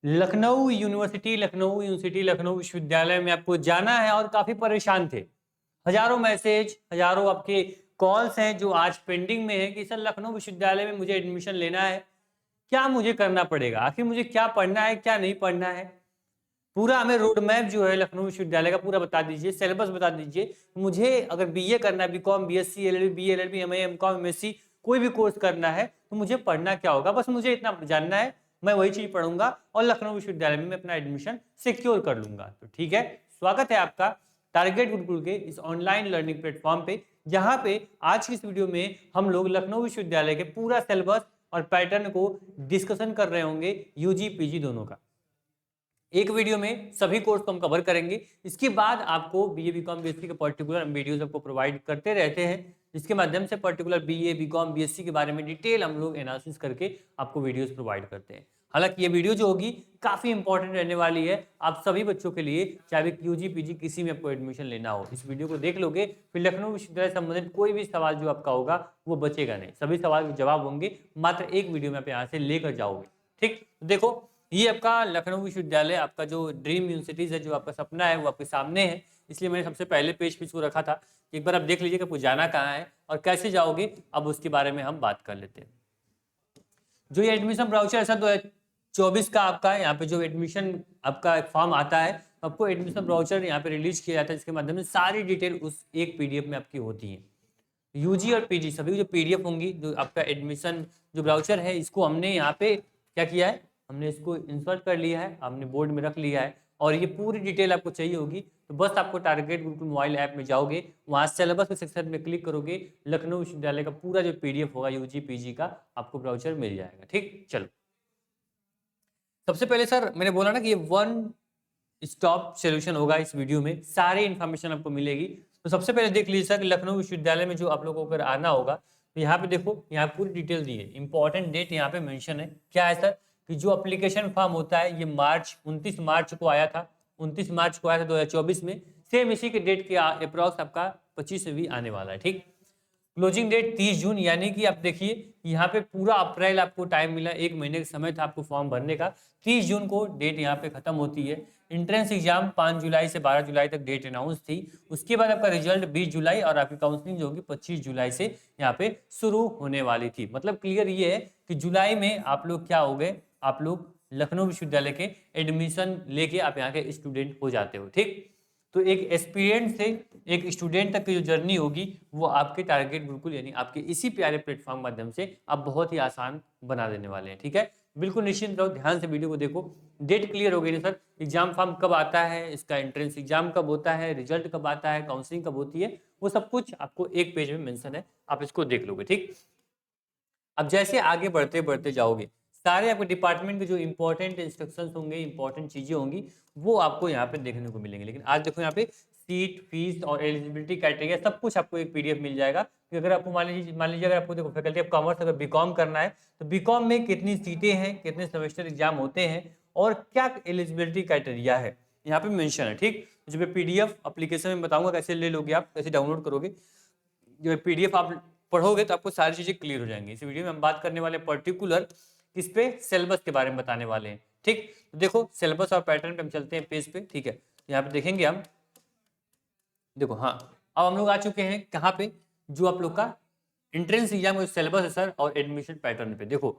Lucknow university Lucknow विश्वविद्यालय में आपको जाना है और काफी परेशान थे। हजारों मैसेज, हजारों आपके कॉल्स हैं जो आज पेंडिंग में है कि सर लखनऊ विश्वविद्यालय में मुझे एडमिशन लेना है, क्या मुझे करना पड़ेगा, आखिर मुझे क्या पढ़ना है क्या नहीं पढ़ना है। पूरा हमें रोड मैप जो है लखनऊ विश्वविद्यालय का पूरा बता दीजिए, सिलेबस बता दीजिए। मुझे अगर बीए करना है, BCom, BSc, LLB, BA, LLB, MA, MCom, MSc, कोई भी कोर्स करना है तो मुझे पढ़ना क्या होगा, बस मुझे इतना जानना है। मैं वही चीज पढ़ूंगा और लखनऊ विश्वविद्यालय में मैं अपना एडमिशन सिक्योर कर लूंगा। तो ठीक है, स्वागत है आपका टारगेट गुरुकुल के इस ऑनलाइन लर्निंग प्लेटफॉर्म पे, जहां पे आज की इस वीडियो में हम लोग लखनऊ विश्वविद्यालय के पूरा सिलेबस और पैटर्न को डिस्कशन कर रहे होंगे, यूजी पीजी दोनों का। एक वीडियो में सभी कोर्स को हम कवर करेंगे। इसके बाद आपको बीए बीकॉम बीएससी के पर्टिकुलर हम वीडियोस आपको प्रोवाइड करते रहते हैं, जिसके माध्यम से पर्टिकुलर बीए बीकॉम बीएससी के बारे में डिटेल हम लोग एनालिसिस करके आपको वीडियोस प्रोवाइड करते हैं। हालांकि ये वीडियो जो होगी काफी इंपॉर्टेंट रहने वाली है आप सभी बच्चों के लिए, चाहे यूजी पीजी किसी में आपको एडमिशन लेना हो। इस वीडियो को देख लोगे फिर लखनऊ विश्वविद्यालय से संबंधित कोई भी सवाल जो आपका होगा वो बचेगा नहीं, सभी सवाल के जवाब होंगे मात्र एक वीडियो में आप यहाँ से लेकर जाओगे। ठीक, देखो ये आपका लखनऊ विश्वविद्यालय, आपका जो ड्रीम यूनिवर्सिटीज है, जो आपका सपना है वो आपके सामने है। इसलिए मैंने सबसे पहले पेज पे इसको रखा था। एक बार आप देख लीजिए कि आपको जाना कहाँ है और कैसे जाओगे, अब उसके बारे में हम बात कर लेते हैं। जो ये एडमिशन ब्राउचर ऐसा 2024 का आपका यहाँ पे जो एडमिशन आपका फॉर्म आता है, आपको एडमिशन ब्राउचर यहाँ पे रिलीज किया जाता है, जिसके माध्यम से सारी डिटेल उस एक पीडीएफ में आपकी होती है। यूजी और पीजी सभी जो पीडीएफ होंगी, जो आपका एडमिशन जो ब्राउचर है, इसको हमने यहाँ पे क्या किया है, हमने इसको इंसर्ट कर लिया है, हमने बोर्ड में रख लिया है। और ये पूरी डिटेल आपको चाहिए होगी तो बस आपको टारगेट गुरुकुल मोबाइल ऐप में जाओगे, वहाँ सिलेबस के सेक्शन में क्लिक करोगे, लखनऊ विश्वविद्यालय का पूरा जो पीडीएफ होगा यूजी पीजी का आपको ब्राउचर मिल जाएगा। ठीक, चलो सबसे पहले सर मैंने बोला ना कि ये वन स्टॉप सोल्यूशन होगा, इस वीडियो में सारी इन्फॉर्मेशन आपको मिलेगी। तो सबसे पहले देख लीजिए सर, लखनऊ विश्वविद्यालय में जो आप लोगों को अगर आना होगा तो यहाँ पे देखो, यहाँ पूरी डिटेल दी है, इंपॉर्टेंट डेट यहाँ पे मेंशन है। क्या है सर कि जो एप्लीकेशन फॉर्म होता है ये 29 मार्च को आया था, 29 मार्च को आया था 2024 में। सेम इसी के डेट के अप्रॉक्स आपका 25 में भी आने वाला है। ठीक, क्लोजिंग डेट 30 जून, यानी कि आप देखिए यहाँ पे पूरा अप्रैल आपको टाइम मिला, एक महीने का समय था आपको फॉर्म भरने का। 30 जून को डेट यहाँ पे खत्म होती है। एंट्रेंस एग्जाम 5 जुलाई से 12 जुलाई तक डेट अनाउंस थी। उसके बाद आपका रिजल्ट 20 जुलाई और आपकी काउंसलिंग जो होगी 25 जुलाई से यहाँ पे शुरू होने वाली थी। मतलब क्लियर ये है कि जुलाई में आप लोग क्या हो गए, आप लोग लखनऊ विश्वविद्यालय के एडमिशन लेके आप यहाँ के स्टूडेंट हो जाते हो। ठीक, तो एक एस्पिरेंट से एक स्टूडेंट तक की जो जर्नी होगी वो आपके टारगेट गुरुकुल यानी आपके इसी प्यारे प्लेटफॉर्म माध्यम से आप बहुत ही आसान बना देने वाले हैं। ठीक है, बिल्कुल निश्चिंत रहो, ध्यान से वीडियो को देखो। डेट क्लियर हो गई ना सर, एग्जाम फॉर्म कब आता है, इसका एंट्रेंस एग्जाम कब होता है, रिजल्ट कब आता है, काउंसलिंग कब होती है, वो सब कुछ आपको एक पेज में मेंशन है, आप इसको देख लोगे। ठीक, अब जैसे आगे बढ़ते बढ़ते जाओगे सारे आपके डिपार्टमेंट के जो इंपॉर्टेंट इंस्ट्रक्शंस होंगे, इंपॉर्टेंट चीजें होंगी, वो आपको यहाँ पे देखने को मिलेंगे। लेकिन आज देखो यहाँ पे सीट, फीस और एलिजिबिलिटी क्राइटेरिया सब कुछ आपको एक पीडीएफ मिल जाएगा। कि अगर आपको मान लीजिए अगर आपको देखो फैकल्टी ऑफ कॉमर्स अगर बीकॉम करना है तो बीकॉम में कितनी सीटें हैं, कितने सेमेस्टर एग्जाम होते हैं और क्या एलिजिबिलिटी क्राइटेरिया है, यहाँ पे मेंशन है। ठीक, जब पीडीएफ एप्लीकेशन में बताऊंगा कैसे ले लोगे आप, कैसे डाउनलोड करोगे, जो पीडीएफ आप पढ़ोगे तो आपको सारी चीजें क्लियर हो जाएंगी। इस वीडियो में हम बात करने वाले पर्टिकुलर इस पे सिलेबस के बारे में बताने वाले हैं। ठीक, तो देखो सिलेबस और पैटर्न पे हम चलते हैं पेज पे। ठीक है, यहाँ पे देखेंगे हम, देखो हाँ अब हम लोग आ चुके हैं कहाँ पे, जो आप लोग का एंट्रेंस एग्जाम का सिलेबस है सर और एडमिशन पैटर्न पे। देखो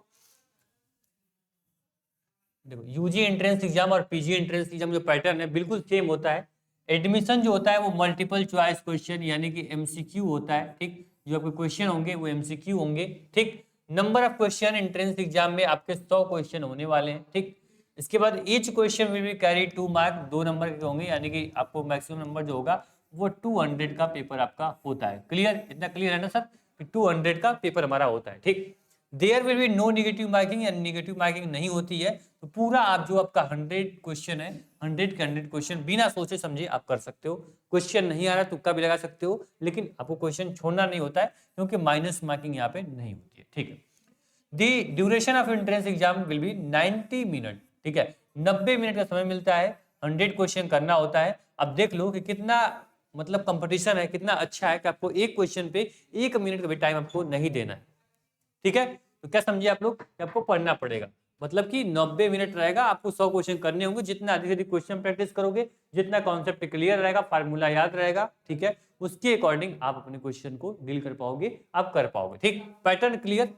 देखो यूजी एंट्रेंस एग्जाम और पीजी एंट्रेंस एग्जाम जो पैटर्न है बिल्कुल सेम होता है। एडमिशन जो होता है वो मल्टीपल चॉइस क्वेश्चन यानी कि एमसीक्यू होता है। ठीक, जो आपके क्वेश्चन होंगे वो एमसीक्यू होंगे। ठीक, number of question entrance exam में आपके 100 क्वेश्चन होने वाले हैं। ठीक, इसके बाद each question will be carry 2 mark, 2 number के होंगे, यानी कि आपको मैक्सिमम नंबर जो होगा वो 200 का पेपर आपका होता है। क्लियर, इतना क्लियर है ना सर कि 200 का पेपर हमारा होता है। ठीक, there will be no negative marking, या नेगेटिव मार्किंग नहीं होती है। तो पूरा आप जो आपका 100 क्वेश्चन है, 100 के 100 क्वेश्चन बिना सोचे समझे आप कर सकते हो। क्वेश्चन नहीं आ रहा तुक्का भी लगा सकते हो, लेकिन आपको क्वेश्चन छोड़ना नहीं होता है क्योंकि माइनस मार्किंग यहाँ पे नहीं होती है। ठीक है, the duration of entrance exam will be 90 minute. ठीक है, 90 मिनट का समय मिलता है, 100 क्वेश्चन करना होता है। अब देख लो कि कितना मतलब कंपटीशन है, कितना अच्छा है कि आपको एक क्वेश्चन पे 1 मिनट का भी टाइम आपको नहीं देना है। ठीक है, तो क्या समझिए आप लोग कि आपको पढ़ना पड़ेगा। मतलब कि 90 मिनट रहेगा, आपको 100 क्वेश्चन करने होंगे। जितना अधिक से अधिक क्वेश्चन प्रैक्टिस करोगे, जितना कॉन्सेप्ट क्लियर रहेगा, फार्मूला याद रहेगा, ठीक है, उसके अकॉर्डिंग आप अपने क्वेश्चन को डील कर पाओगे, आप कर पाओगे। ठीक, पैटर्न क्लियर।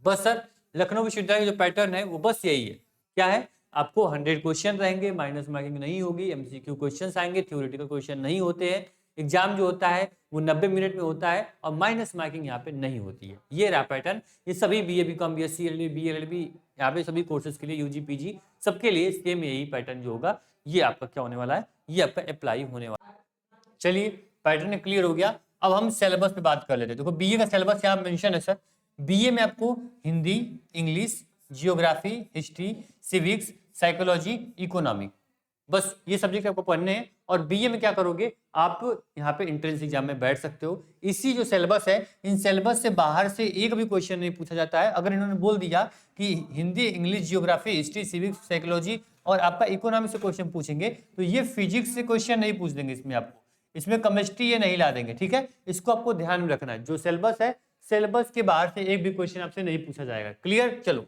बस सर लखनऊ विश्वविद्यालय का जो पैटर्न है वो बस यही है। क्या है, आपको 100 क्वेश्चन रहेंगे, माइनस मार्किंग नहीं होगी, एमसीक्यू क्वेश्चंस आएंगे, थ्योरेटिकल क्वेश्चन नहीं होते हैं। एग्जाम जो होता है वो 90 मिनट में होता है और माइनस मार्किंग यहाँ पे नहीं होती है। ये रहा पैटर्न। ये सभी BA BCom BSc LLB BLLB यहाँ पे सभी कोर्सेज के लिए, यूजी पीजी सबके लिए सेम यही पैटर्न जो होगा, ये आपका क्या होने वाला है, ये आपका अप्लाई होने वाला है। चलिए पैटर्न क्लियर हो गया। अब हम सिलेबस पे बात कर लेते हैं। देखो बीए का सिलेबस यहाँ मेंशन है सर। बीए में आपको Hindi, English, geography, history, civics, psychology, economic, बस ये सब्जेक्ट आपको पढ़ने हैं। और बीए में क्या करोगे, आप यहाँ पे एंट्रेंस एग्जाम में बैठ सकते हो। इसी जो सिलेबस है, इन सिलेबस से बाहर से एक भी क्वेश्चन नहीं पूछा जाता है। अगर इन्होंने बोल दिया कि Hindi, English, geography, history, civics, psychology और आपका इकोनॉमिक से क्वेश्चन पूछेंगे, तो ये फिजिक्स से क्वेश्चन नहीं पूछ देंगे इसमें आपको, इसमें केमिस्ट्री ये नहीं ला देंगे। ठीक है, इसको आपको ध्यान में रखना है। जो सिलेबस है, सिलेबस के बाहर से एक भी क्वेश्चन आपसे नहीं पूछा जाएगा। क्लियर। चलो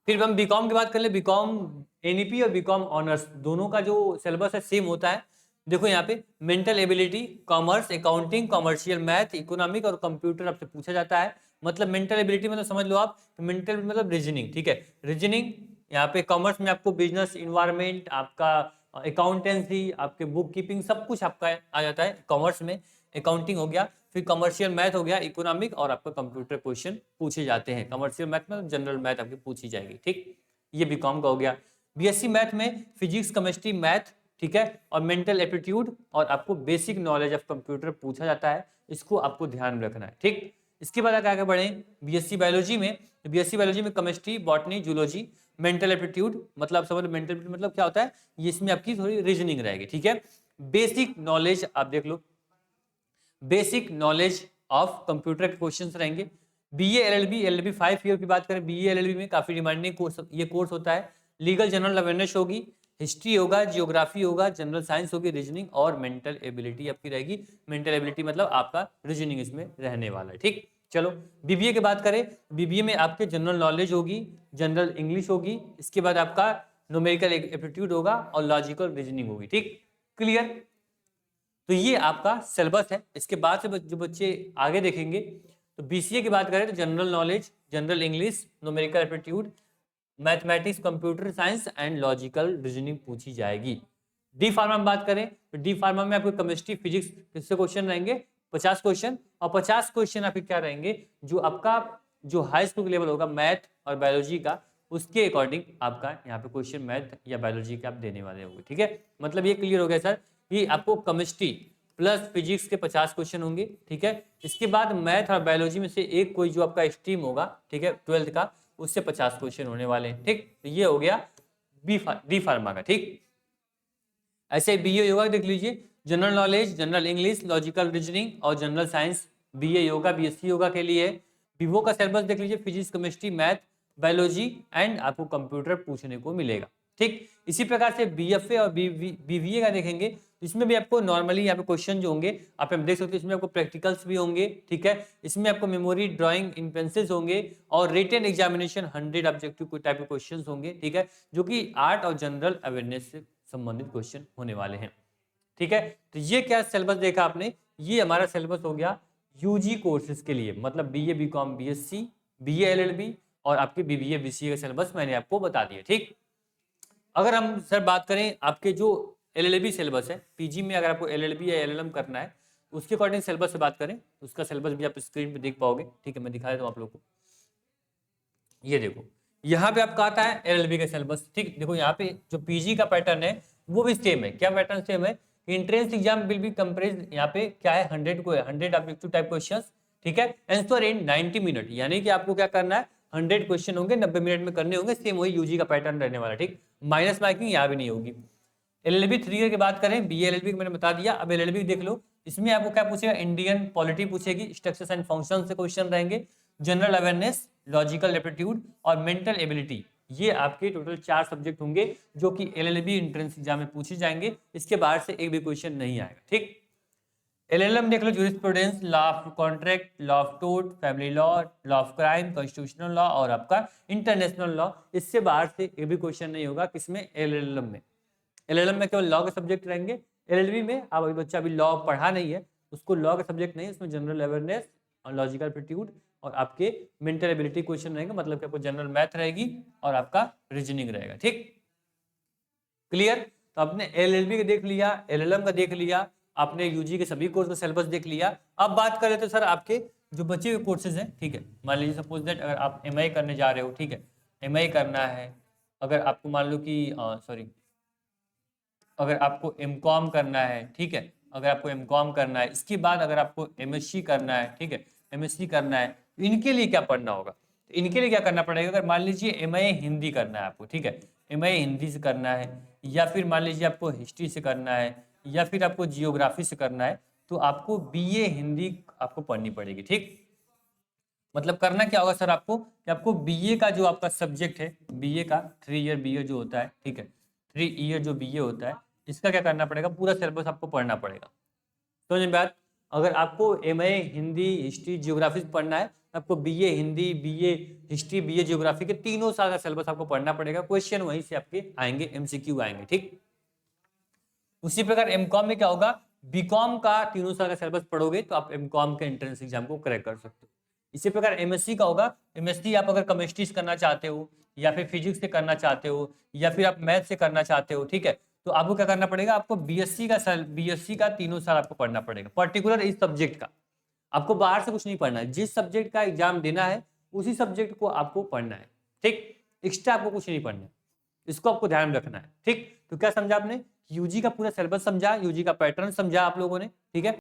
फिर हम बीकॉम की बात कर ले। बीकॉम एनईपी और बीकॉम ऑनर्स दोनों का जो सिलेबस है सेम होता है। देखो यहाँ पे mental ability, commerce, accounting, commercial math, economic और कंप्यूटर आपसे पूछा जाता है। मतलब मेंटल एबिलिटी मतलब समझ लो आप, मेंटल मतलब रीजनिंग। ठीक है, रीजनिंग। यहाँ पे कॉमर्स में आपको बिजनेस इन्वायरमेंट, आपका अकाउंटेंसी, आपके बुक कीपिंग, सब कुछ आपका आ जाता है कॉमर्स में। अकाउंटिंग हो गया, फिर कमर्शियल मैथ हो गया, इकोनॉमिक और आपका कंप्यूटर क्वेश्चन पूछे जाते हैं। कमर्शियल मैथ में जनरल मैथ आपकी पूछी जाएगी। ठीक, ये बीकॉम का हो गया। बीएससी मैथ में फिजिक्स, केमिस्ट्री, मैथ, ठीक है, और मेंटल एप्टीट्यूड और आपको बेसिक नॉलेज ऑफ कंप्यूटर पूछा जाता है। इसको आपको ध्यान में रखना है। ठीक, इसके बाद आगे बढ़े बीएससी बायोलॉजी में। बीएससी बायोलॉजी में chemistry, botany, zoology, mental aptitude, मतलब समझ लो मेंटल एप्टीट्यूड मतलब क्या होता है, ये इसमें आपकी थोड़ी रीजनिंग रहेगी। ठीक है, बेसिक नॉलेज आप देख लो, बेसिक नॉलेज ऑफ कंप्यूटर के क्वेश्चंस रहेंगे। बीए एलएलबी, एलएलबी 5 ईयर की बात करें, बीए एलएलबी में काफी डिमांडिंग कोर्स ये कोर्स होता है। लीगल जनरल अवेयरनेस होगी, हिस्ट्री होगा, जियोग्राफी होगा, जनरल साइंस होगी, रीजनिंग और मेंटल एबिलिटी आपकी रहेगी। मेंटल एबिलिटी मतलब आपका रीजनिंग इसमें रहने वाला है। ठीक, चलो बीबीए की बात करें। बीबीए में आपके जनरल नॉलेज होगी, जनरल इंग्लिश होगी, इसके बाद आपका न्यूमेरिकल एप्टीट्यूड होगा और लॉजिकल रीजनिंग होगी। ठीक, क्लियर। तो ये आपका सिलेबस है। इसके बाद से जो बच्चे आगे देखेंगे, तो बीसीए की बात करें तो general knowledge, general English, numerical aptitude, mathematics, computer science and logical reasoning पूछी जाएगी। डी फार्मा में बात करें तो डी फार्मा में आपको केमिस्ट्री, फिजिक्स किससे क्वेश्चन रहेंगे, 50 क्वेश्चन। और 50 क्वेश्चन आपके क्या रहेंगे, जो आपका जो हाई स्कूल लेवल होगा मैथ और बायोलॉजी का, उसके अकॉर्डिंग आपका यहाँ पे क्वेश्चन मैथ या बायोलॉजी के आप देने वाले होंगे। ठीक है, मतलब ये क्लियर हो गया सर कि आपको केमिस्ट्री प्लस फिजिक्स के 50 क्वेश्चन होंगे। ठीक है, इसके बाद मैथ और बायोलॉजी में से एक कोई जो आपका स्ट्रीम होगा, ठीक है, 12th का, उससे 50 क्वेश्चन होने वाले हैं। ठीक, तो ये हो गया डी फार्मा का। ठीक, ऐसे बीए योगा देख लीजिए, general knowledge, general English, logical reasoning और general science BA yoga, BSc yoga के लिए है। विवो का सिलेबस देख लीजिए, physics, chemistry, math, biology and आपको कंप्यूटर पूछने को मिलेगा। ठीक, इसी प्रकार से बीएफए और बीवीए का देखेंगे, इसमें भी आपको नॉर्मली यहाँ पे क्वेश्चन जो होंगे आप देख सकते हो, इसमें आपको प्रैक्टिकल्स भी होंगे। ठीक है, इसमें आपको मेमोरी, ड्राइंग इन पेंसिल्स होंगे और रिटन एग्जामिनेशन 100 ऑब्जेक्टिव टाइप के क्वेश्चंस होंगे। ठीक है, जो कि आर्ट और जनरल अवेयरनेस से संबंधित क्वेश्चन होने वाले हैं। ठीक है, तो ये क्या सिलेबस देखा आपने, ये हमारा सिलेबस हो गया यूजी कोर्सेज के लिए, मतलब BA BCom BSc, BA LLB और आपके बीबीए बीसीए का सिलेबस मैंने आपको बता दिया। ठीक, अगर हम सर बात करें आपके जो एलएलबी सिलेबस है, पीजी में अगर आपको एलएलबी या एलएलएम करना है, उसके अकॉर्डिंग सिलेबस से बात करें, उसका सिलेबस भी आप स्क्रीन पे देख पाओगे। ठीक है, मैं दिखा देता हूँ आप लोग को। ये देखो, यहाँ पे आपका आता है एलएलबी का सिलेबस। ठीक, देखो यहाँ पे जो पीजी का पैटर्न है वो भी सेम है। क्या पैटर्न सेम है, entrance exam will B compressed, यहाँ पे क्या है 100 ऑब्जेक्टिव टाइप क्वेश्चंस। ठीक है, आंसर इन 90 मिनट, यानी कि आपको क्या करना है, 100 क्वेश्चन होंगे, 90 मिनट में करने होंगे। सेम वही यूजी का पैटर्न रहने वाला। ठीक, माइनस मार्किंग यहाँ भी नहीं होगी। एलएलबी 3 ईयर की बात करें, बीए एलएलबी मैंने बता दिया। अब एलएलबी देख लो, इसमें आपको क्या पूछेगा, इंडियन पॉलिटी पूछेगी, स्ट्रक्चर्स एंड फंक्शन से क्वेश्चन रहेंगे, जनरल अवेयरनेस, लॉजिकल एप्टीट्यूड और मेंटल एबिलिटी। ये आपके टोटल 4 सब्जेक्ट होंगे जो कि एलएलबी एंट्रेंस एग्जाम में पूछे जाएंगे। इसके बाहर से एक भी क्वेश्चन नहीं आएगा। ठीक, एलएलएम देख लो, jurisprudence, law of contract, law of tort, family law, law of crime, constitutional law और आपका इंटरनेशनल लॉ। इससे बाहर से ये भी क्वेश्चन नहीं होगा किसमें, एलएलएम में। एलएलएम में केवल लॉ के सब्जेक्ट रहेंगे। एलएलबी में अब अभी बच्चा अभी लॉ पढ़ा नहीं है, उसको लॉ का सब्जेक्ट नहीं है, उसमें जनरल अवेयरनेस और लॉजिकल एप्टीट्यूड और आपके मेंटल एबिलिटी क्वेश्चन रहेंगे, मतलब कि आपको जनरल मैथ रहेगी और आपका रीजनिंग रहेगा। ठीक, क्लियर। तो आपने एलएलबी का देख लिया, एलएलएम का देख लिया, आपने यूजी के सभी कोर्स का सिलेबस देख लिया। अब बात करें तो सर आपके जो बचे हुए कोर्सेज हैं, ठीक है, मान लीजिए सपोज दैट अगर आप एमआई करने जा रहे हो, ठीक है, एमआई करना है, अगर आपको मान लो कि अगर आपको एमकॉम करना है, ठीक है, अगर आपको एमकॉम करना है, इसके बाद अगर आपको एमएससी करना है, ठीक है, एमएससी करना है, तो इनके लिए क्या पढ़ना होगा, तो इनके लिए क्या करना पड़ेगा। अगर मान लीजिए एमए हिंदी करना है आपको, ठीक है, एमए हिंदी से करना है, या फिर मान लीजिए आपको हिस्ट्री से करना है, या फिर आपको जियोग्राफी से करना है, तो आपको बीए हिंदी आपको पढ़नी पड़ेगी। ठीक, मतलब करना क्या होगा सर आपको, कि आपको बीए का जो आपका सब्जेक्ट है, बीए का 3 ईयर बीए जो होता है, ठीक है, 3 ईयर जो बीए होता है, इसका क्या करना पड़ेगा, पूरा सिलेबस आपको पढ़ना पड़ेगा। समझ में बात। अगर आपको एमए हिंदी हिस्ट्री जियोग्राफी पढ़ना है, तो आपको BA Hindi, BA history, BA geography के तीनों साल का सिलेबस आपको पढ़ना पड़ेगा। क्वेश्चन वहीं से आपके आएंगे, एमसीक्यू आएंगे। ठीक, उसी प्रकार एमकॉम में क्या होगा, बीकॉम का तीनों साल का सिलेबस पढ़ोगे तो आप एमकॉम के एंट्रेंस एग्जाम को क्रैक कर सकते हो। इसी प्रकार एमएससी का होगा, एमएससी आप अगर केमिस्ट्री से करना चाहते हो, या फिर फिजिक्स से करना चाहते हो, या फिर आप मैथ से करना चाहते हो, ठीक है, तो आपको क्या करना पड़ेगा, आपको बीएससी का तीनों साल आपको पढ़ना पड़ेगा, पर्टिकुलर इस सब्जेक्ट का। आपको बाहर से कुछ नहीं पढ़ना है, जिस सब्जेक्ट का एग्जाम देना है उसी सब्जेक्ट को आपको पढ़ना है। ठीक, एक्स्ट्रा आपको कुछ नहीं पढ़ना है, इसको आपको ध्यान रखना है। ठीक, तो क्या समझा आपने, यूजी का पूरा सिलेबस समझा, यूजी का पैटर्न समझा आप लोगों ने, ठीक है,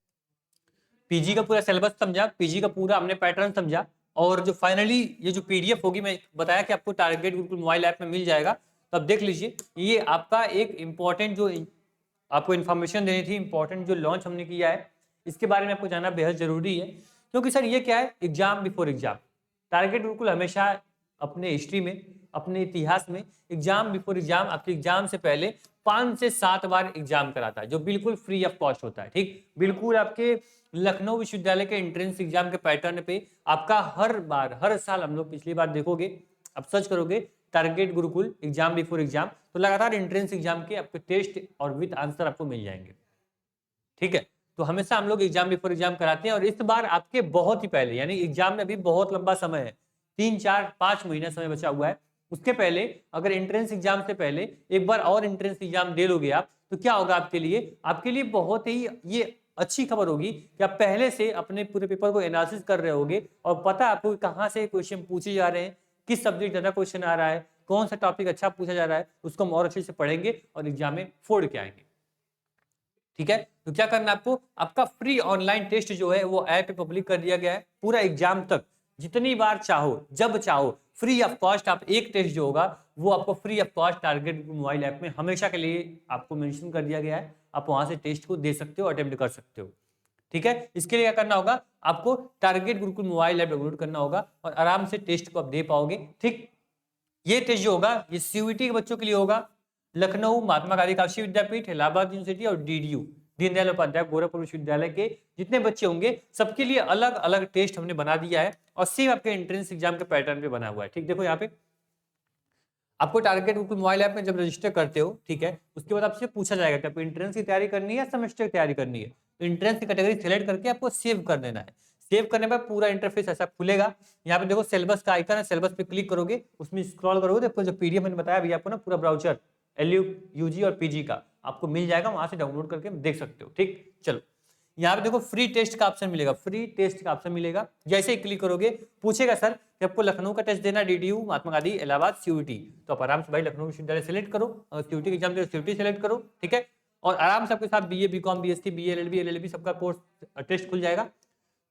पीजी का पूरा सिलेबस समझा, पीजी का पूरा हमने पैटर्न समझा, और जो फाइनली ये जो पीडीएफ होगी, मैं बताया कि आपको टारगेट गुरुकुल मोबाइल ऐप में मिल जाएगा, तो अब देख लीजिए, ये आपका एक इंपॉर्टेंट जो आपको इन्फॉर्मेशन देनी थी, इंपॉर्टेंट जो लॉन्च हमने किया है, इसके बारे में आपको जानना बेहद जरूरी है। क्योंकि सर ये क्या है, exam before exam. Target Gurukul हमेशा अपने हिस्ट्री में, अपने इतिहास में एग्जाम बिफोर एग्जाम, आपके एग्जाम से पहले 5 से 7 बार एग्जाम कराता है, जो बिल्कुल फ्री ऑफ कॉस्ट होता है। ठीक, बिल्कुल आपके लखनऊ विश्वविद्यालय के एंट्रेंस एग्जाम के पैटर्न पे आपका हर बार, हर साल, हम लोग पिछली बार देखोगे, अब सर्च करोगे target Gurukul exam before exam, तो लगातार एंट्रेंस एग्जाम के आपके टेस्ट और विद आंसर आपको मिल जाएंगे। ठीक है, तो हमेशा हम लोग एग्जाम बिफोर एग्जाम कराते हैं, और इस बार आपके बहुत ही पहले, यानी एग्जाम में अभी बहुत लंबा समय है, 3, 4, 5 महीना समय बचा हुआ है, उसके पहले अगर एंट्रेंस एग्जाम से पहले एक बार और एंट्रेंस एग्जाम दे लोगे आप, तो क्या होगा आपके लिए बहुत ही ये अच्छी खबर होगी कि आप पहले से अपने पूरे पेपर को एनालिसिस कर रहे होगे, और पता आपको कहाँ से क्वेश्चन पूछे जा रहे हैं, किस सब्जेक्ट ज्यादा क्वेश्चन आ रहा है, कौन सा टॉपिक अच्छा पूछा जा रहा है, उसको हम और अच्छे से पढ़ेंगे और एग्जाम में फोड़ के आएंगे। ठीक है, तो क्या करना है आपको, आपका फ्री ऑनलाइन टेस्ट जो है वो ऐप पे पब्लिक कर दिया गया है, पूरा एग्जाम तक जितनी बार चाहो, जब चाहो, फ्री ऑफ कॉस्ट। आप एक टेस्ट जो होगा वो आपको free of cost target mobile app में हमेशा के लिए आपको मेंशन कर दिया गया है, आप वहां से टेस्ट को दे सकते हो, अटेम्प्ट कर सकते हो। ठीक है, इसके लिए क्या करना होगा, आपको target Gurukul mobile app download करना होगा और आराम से टेस्ट को आप दे पाओगे। ठीक, ये टेस्ट जो होगा ये सीयूईटी के बच्चों के लिए होगा, लखनऊ महात्मा गांधी काशी विद्यापीठ, इलाहाबाद यूनिवर्सिटी और डीडीयू दीनदयाल उपाध्याय गोरखपुर विश्वविद्यालय के जितने बच्चे होंगे सबके लिए अलग अलग टेस्ट हमने बना दिया है, और सेम आपके एंट्रेंस एग्जाम के पैटर्न पे बना हुआ है। ठीक, देखो यहाँ पे आपको टारगेट गुरुकुल मोबाइल ऐप में जब रजिस्टर करते हो, ठीक है, उसके बाद आपसे पूछा जाएगा कि आपको एंट्रेंस की तैयारी करनी है या सेमेस्टर की तैयारी करनी है, तो एंट्रेंस की कैटेगरी सिलेक्ट करके आपको सेव कर देना है। सेव करने पर पूरा इंटरफेस ऐसा खुलेगा, यहाँ पे देखो सिलेबस का आइकन है, सिलेबस पे क्लिक करोगे, उसमें स्क्रॉल करोगे तो जो पीडीएफ मैंने बताया अभी आपको ना, पूरा ब्राउचर एलयू यूजी और पीजी का आपको मिल जाएगा, वहां से डाउनलोड करके देख सकते हो। ठीक, चलो यहाँ पे देखो फ्री टेस्ट का ऑप्शन मिलेगा, फ्री टेस्ट का ऑप्शन मिलेगा, जैसे ही क्लिक करोगे पूछेगा सर कि आपको लखनऊ का टेस्ट देना, डीडीयू, महात्मा गांधी, इलाहाबाद, सीयूईटी, तो आप आराम से भाई लखनऊ विश्वविद्यालय सेलेक्ट करो, अगर सीयूईटी एग्जाम दे सीयूईटी सेलेक्ट करो। ठीक है, और आराम से आपके साथ BA, BCom, BSc, BA, LLB सबका कोर्स टेस्ट खुल जाएगा।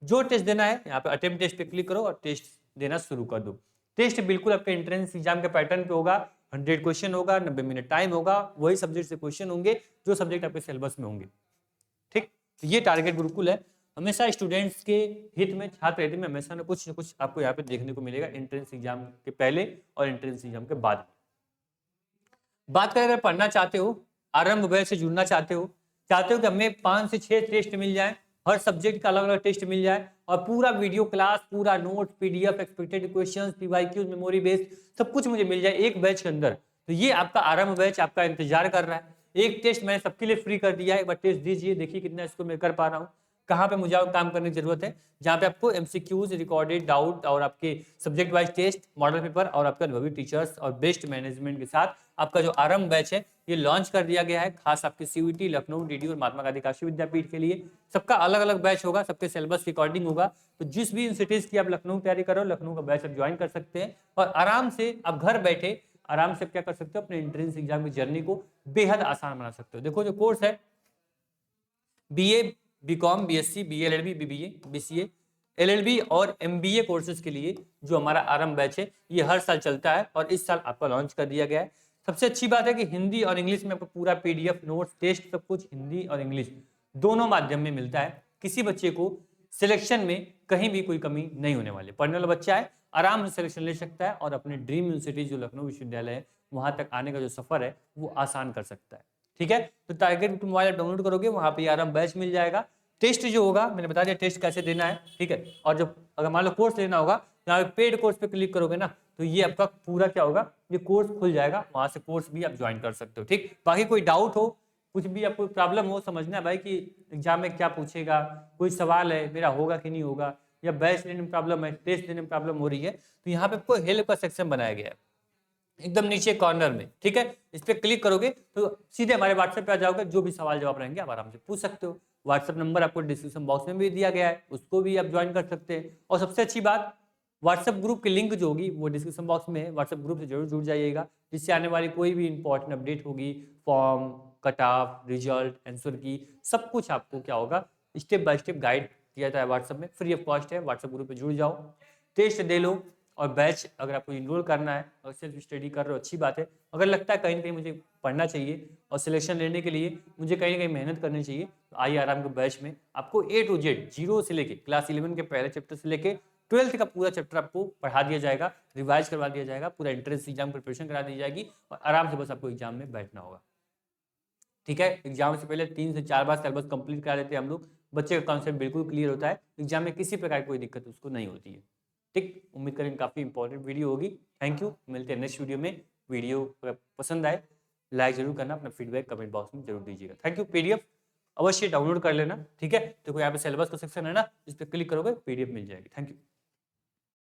जो टेस्ट देना है यहाँ पे अटेम्प्ट टेस्ट पे क्लिक करो और टेस्ट देना शुरू कर दो। टेस्ट बिल्कुल आपके एंट्रेंस एग्जाम के पैटर्न पे होगा, 100 क्वेश्चन होगा, 90 मिनट टाइम होगा, वही सब्जेक्ट से क्वेश्चन होंगे जो सब्जेक्ट आपके सिलेबस में होंगे। ठीक, तो ये टारगेट गुरुकुल है, हमेशा स्टूडेंट्स के हित में, छात्र हित में हमेशा ना कुछ आपको यहाँ पे देखने को मिलेगा एंट्रेंस एग्जाम के पहले और एंट्रेंस एग्जाम के बाद। बात करें अगर पढ़ना चाहते हो, आरंभ बैच से जुड़ना चाहते हो कि हमें 5 से 6 टेस्ट मिल जाए, हर सब्जेक्ट का अलग अलग टेस्ट मिल जाए और पूरा वीडियो क्लास, पूरा note, PDF, expected questions, PYQs, memory based सब कुछ मुझे मिल जाए एक बैच के अंदर। तो ये आपका आरंभ बैच आपका इंतजार कर रहा है। एक टेस्ट मैंने सबके लिए फ्री कर दिया है, एक बार टेस्ट दीजिए, देखिए कितना इसको मैं कर पा रहा हूँ, कहाँ पे मुझे और काम करने की जरूरत है। जहाँ पे आपको एमसीक्यूज, रिकॉर्डेड डाउट और आपके subject wise test, model paper और आपके अनुभवी टीचर्स और बेस्ट मैनेजमेंट के साथ आपका जो आरंभ बैच है ये लॉन्च कर दिया गया है, खास आपके सीयूईटी, लखनऊ, डीडी और महात्मा गांधी काशी विद्यापीठ के लिए। सबका अलग अलग बैच होगा, सबके सिलेबस रिकॉर्डिंग होगा। तो जिस भी यूनिवर्सिटीज की आप लखनऊ तैयारी करो, लखनऊ का बैच आप ज्वाइन कर सकते हैं और आराम से आप घर बैठे आराम से क्या कर सकते हो, अपने एंट्रेंस एग्जाम की जर्नी को बेहद आसान बना सकते हो। देखो जो कोर्स है BA, BCom, BSc, BLLB, BBA, BCA, LLB और एमबीए कोर्सेज के लिए जो हमारा आरंभ बैच है ये हर साल चलता है और इस साल आपका लॉन्च कर दिया गया है। सबसे अच्छी बात है कि हिंदी और इंग्लिश में आपको पूरा पीडीएफ, नोट्स, टेस्ट सब कुछ हिंदी और इंग्लिश दोनों माध्यम में मिलता है। किसी बच्चे को सिलेक्शन में कहीं भी कोई कमी नहीं होने वाली। पढ़ने वाला बच्चा है आराम से सिलेक्शन ले सकता है और अपने ड्रीम यूनिवर्सिटी जो लखनऊ विश्वविद्यालय है वहां तक आने का जो सफर है वो आसान कर सकता है। ठीक है, तो टारगेट मोबाइल डाउनलोड करोगे वहां पे आराम बैच मिल जाएगा। टेस्ट जो होगा मैंने बता दिया टेस्ट कैसे देना है, ठीक है। और जब अगर मान लो कोर्स लेना होगा, यहाँ पे पेड कोर्स पे क्लिक करोगे ना तो ये आपका पूरा क्या होगा, ये कोर्स खुल जाएगा, वहां से कोर्स भी आप ज्वाइन कर सकते हो। ठीक, बाकी कोई डाउट हो, कुछ भी आपको प्रॉब्लम हो, समझना है भाई कि एग्जाम में क्या पूछेगा, कोई सवाल है मेरा होगा कि नहीं होगा, या बैच लेने में प्रॉब्लम है, टेस्ट लेने में प्रॉब्लम हो रही है, तो यहाँ पे आपको हेल्प का सेक्शन बनाया गया है एकदम नीचे कॉर्नर में। ठीक है, इस पर क्लिक करोगे तो सीधे हमारे व्हाट्सएप पे आ जाओगे, जो भी सवाल जवाब रहेंगे आप आराम से पूछ सकते हो। व्हाट्सएप नंबर आपको डिस्क्रिप्शन बॉक्स में भी दिया गया है, उसको भी आप ज्वाइन कर सकते हैं। और सबसे अच्छी बात, व्हाट्सएप ग्रुप की लिंक जो होगी वो डिस्क्रिप्शन बॉक्स में है, व्हाट्सएप ग्रुप से जरूर जुड़ जाइएगा, जिससे आने वाली कोई भी इंपॉर्टेंट अपडेट होगी, form, cut off, result, answer की, सब कुछ आपको क्या होगा स्टेप बाय स्टेप गाइड किया जाता है। व्हाट्सएप में फ्री ऑफ कॉस्ट है, व्हाट्सएप ग्रुप पे जुड़ जाओ, टेस्ट दे लो और बैच अगर आपको इनरोल करना है और सेल्फ स्टडी कर रहे हो अच्छी बात है। अगर लगता है कहीं ना कहीं मुझे पढ़ना चाहिए और सिलेक्शन लेने के लिए मुझे कहीं ना कहीं मेहनत करनी चाहिए, तो आइए आराम के बैच में आपको ए टू जेड जीरो से लेके क्लास 11 के पहले चैप्टर से लेके 12th का पूरा चैप्टर आपको पढ़ा दिया जाएगा, रिवाइज करवा दिया जाएगा, पूरा एंट्रेंस एग्जाम प्रिपरेशन करा दी जाएगी और आराम से बस आपको एग्जाम में बैठना होगा। ठीक है, एग्जाम से पहले 3 से 4 बार सिलेबस कंप्लीट करा देते हैं हम लोग, बच्चे का कॉन्सेप्ट बिल्कुल क्लियर होता है, एग्जाम में किसी प्रकार की कोई दिक्कत उसको नहीं होती है। ठीक, उम्मीद करें काफ़ी इंपॉर्टेंट वीडियो होगी। थैंक यू, मिलते हैं नेक्स्ट वीडियो में। वीडियो अगर पसंद आए लाइक जरूर करना, अपना फीडबैक कमेंट बॉक्स में जरूर दीजिएगा। Thank you. पीडीएफ अवश्य डाउनलोड कर लेना, ठीक है। देखो यहाँ पे सिलेबस का सेक्शन है ना, इस पर क्लिक करोगे पीडीएफ मिल जाएगी। Thank you.